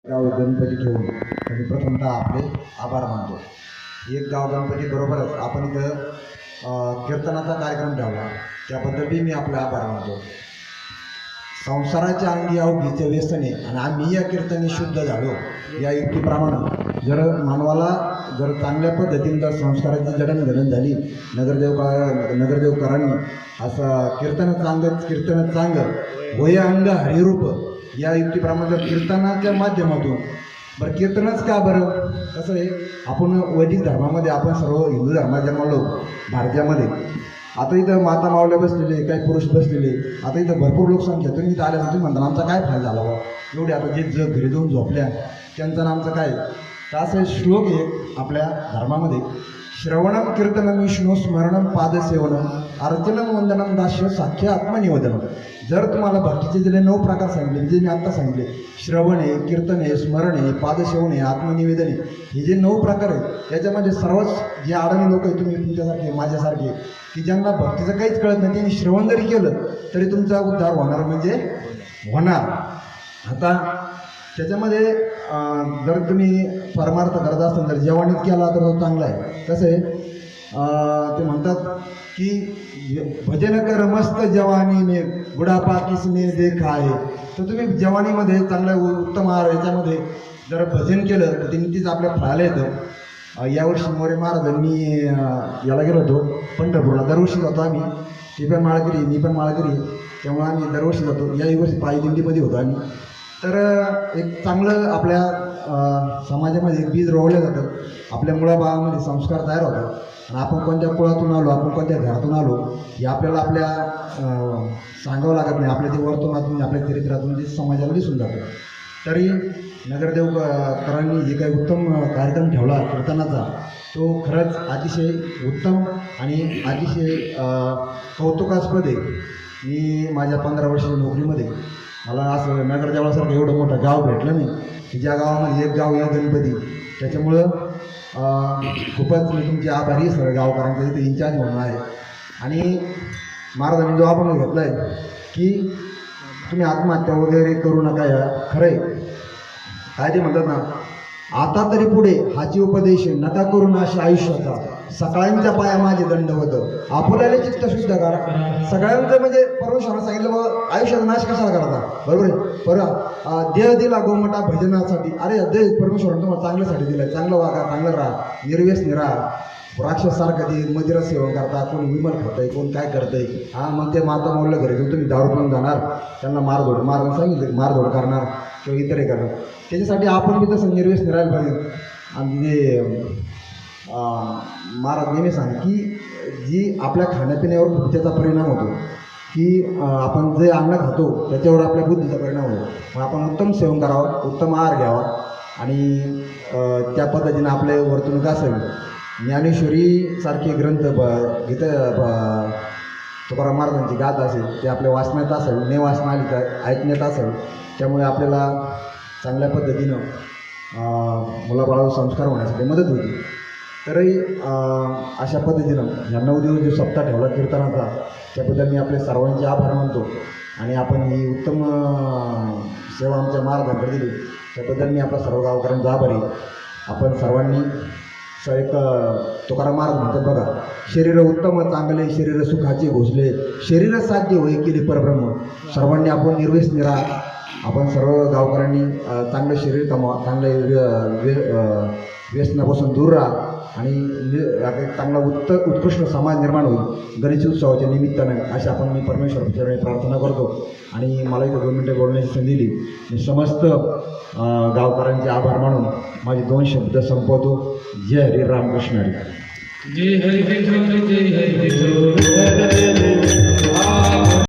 गाव गणपती ठेवून मी प्रथमतः आपले आभार मानतो. एक गाव गणपती बरोबरच आपण इथं कीर्तनाचा कार्यक्रम ठेवला त्याबद्दल बी मी आपले आभार मानतो. संसाराच्या अंगी अवघीचे व्यसने आणि आम्ही या कीर्तने शुद्ध झालो या युक्तीप्रमाणे जर मानवाला जर चांगल्या पद्धतीने जर संस्काराची जडणघडण झाली नगरदेवकरांनी असं कीर्तन चांगलं वय अंग हरिरूप या युक्तीप्रमाणे जर कीर्तनाच्या माध्यमातून बरं कीर्तनच का बरं कसं आहे आपण वैदिक धर्मामध्ये आपण सर्व हिंदू धर्मात जन्मलो भारतामध्ये. आता इथं माता मावल्या बसलेले काही पुरुष बसलेले आता इथं भरपूर लोकसंख्या तुम्ही इथं आल्या तुम्ही म्हणता आमचा काय फायदा झाला बा एवढे आता जे जग घरी जाऊन झोपल्या त्यांचं आमचं काय तर असं श्लोक आहे आपल्या धर्मामध्ये. श्रवणम कीर्तनम विष्णू स्मरणम पादसेवनम अर्चनम वंदनम दास्य साख्य आत्मनिवेदनम. जर तुम्हाला भक्तीचे दिले 9 प्रकार सांगितले जे मी आत्ता सांगितले श्रवण आहे कीर्तन आहे स्मरण आहे पादसेवन आहे आत्मनिवेदन आहे हे जे 9 प्रकार आहेत त्याच्यामध्ये सर्वच जे अडाणी लोक आहेत तुम्ही तुमच्यासारखे माझ्यासारखे की ज्यांना भक्तीचं काहीच कळत नाही त्यांनी श्रवण जरी केलं तरी तुमचा उद्धार होणार म्हणजे होणार. आता त्याच्यामध्ये जर तुम्ही परमार्थ करत असाल जर जेवणीत केला तर तो चांगला आहे. कसं आहे ते म्हणतात की भजन कर मस्त जवानी में बुढापा किसने देखा आहे. तर तुम्ही जवानीमध्ये चांगलं उत्तम आहार याच्यामध्ये जर भजन केलं तर ते नक्कीच आपल्या फळाला येतं. यावर्षी मोरे महाराज मी याला गेलो होतो पंढरपूरला. दरवर्षी जातो आम्ही. ती पण माळकरी मी पण माळकरी त्यामुळे आम्ही दरवर्षी जातो. याही वर्षी पायी दिंडीमध्ये होतो आम्ही. तर एक चांगलं आपल्या समाजामध्ये एक बीज रोवलं जातं आपल्या मुळाभावामध्ये संस्कार तयार होतात आणि आपण कोणत्या कुळातून आलो आपण कोणत्या घरातून आलो हे आपल्याला आपल्या सांगावं लागत नाही. आपल्या ते वर्तनातून आपल्या चरित्रातून ते समाजाला दिसून जातं. तरी नगरदेवकरांनी जे काही उत्तम कार्यक्रम ठेवला कीर्तनाचा तो खरंच अतिशय उत्तम आणि अतिशय कौतुकास्पद आहे. मी माझ्या 15 वर्षाच्या नोकरीमध्ये मला असं नगरदेवासारखं एवढं मोठं गाव भेटलं नाही की ज्या गावामध्ये एक गाव या गणपती. त्याच्यामुळं खूपच मी तुमचे आभारी सगळं गावकऱ्यांचा इथे इन्चार्ज म्हणून आहे. आणि महाराजांनी जो आपण घेतला आहे की तुम्ही आत्महत्या वगैरे करू नका या खरं आहे काय ते म्हणतात ना आता तरी पुढे हाची उपदेश नका करू नाश आयुष्याचा सकाळ्यांच्या पाया माझे दंडवत आपल्याला चित्त शुद्ध करा. सगळ्यांचं म्हणजे परमेश्वरानं सांगितलं बाबा आयुष्याचा नाश कशाला करायचा बरोबर आहे. बरं देह दिला गोमटा भजनासाठी अरे देह परमेश्वरानं तुम्हाला चांगल्यासाठी दिलं चांगलं वागा चांगलं राहा निर्व्यसनी राहा. राक्षसारखं ते मदिरा सेवन करता कोणी विमल खातंय कोण काय करतंय मग ते माता माऊला घरी जाऊन तुम्ही दारू पिऊन जाणार त्यांना मारधोड सांगितलं मारधोड करणार किंवा इतरही करणार. त्याच्यासाठी आपण बी तसं निर्व्यसनी राहायला पाहिजे. आणि ते महाराज नेहमी सांग की जी आपल्या खाण्यापिण्यावर त्याचा परिणाम होतो की आपण जे अन्न खातो त्याच्यावर आपल्या बुद्धीचा परिणाम होतो. मग आपण उत्तम सेवन करावं उत्तम आहार घ्यावा आणि त्या पद्धतीनं आपले वर्तणूक असावी. ज्ञानेश्वरी सारखे ग्रंथ तुकाराम महाराजांची गाथा असेल ते आपल्या वाचण्यात असेल ने वाचना आली तर ऐकण्यात असेल. त्यामुळे आपल्याला चांगल्या पद्धतीनं मुलाबाळावर संस्कार होण्यासाठी मदत होती. तरी अशा पद्धतीनं ह्या 9 दिवस जो सप्ताह ठेवला कीर्तनाचा त्याबद्दल मी आपले सर्वांचे आभार मानतो. आणि आपण ही उत्तम सेवा आमच्या महाराजांकडे दिली त्याबद्दल मी आपल्या सर्व गावकऱ्यांचा आभारी. आपण सर्वांनी एक तुकाराम महाराज म्हणतात बघा शरीर उत्तम चांगले शरीर सुखाचे घोषले शरीर साध्य होय केले परब्रह्म. सर्वांनी आपण निर्व्यसनी राहा. आपण सर्व गावकऱ्यांनी चांगलं शरीर कमावा चांगले व्यसनापासून दूर राहा आणि चांगला उत्कृष्ट समाज निर्माण होईल गणेश उत्सवाच्या निमित्तानं अशा आपण मी परमेश्वराकडे प्रार्थना करतो. आणि मला इथं 2 मिनिटं बोलण्याची संधी दिली मी समस्त गावकऱ्यांचे आभार मानून माझे 2 शब्द संपवतो. जय हरी रामकृष्ण हरी. जय हरी जय हरी जय हरी.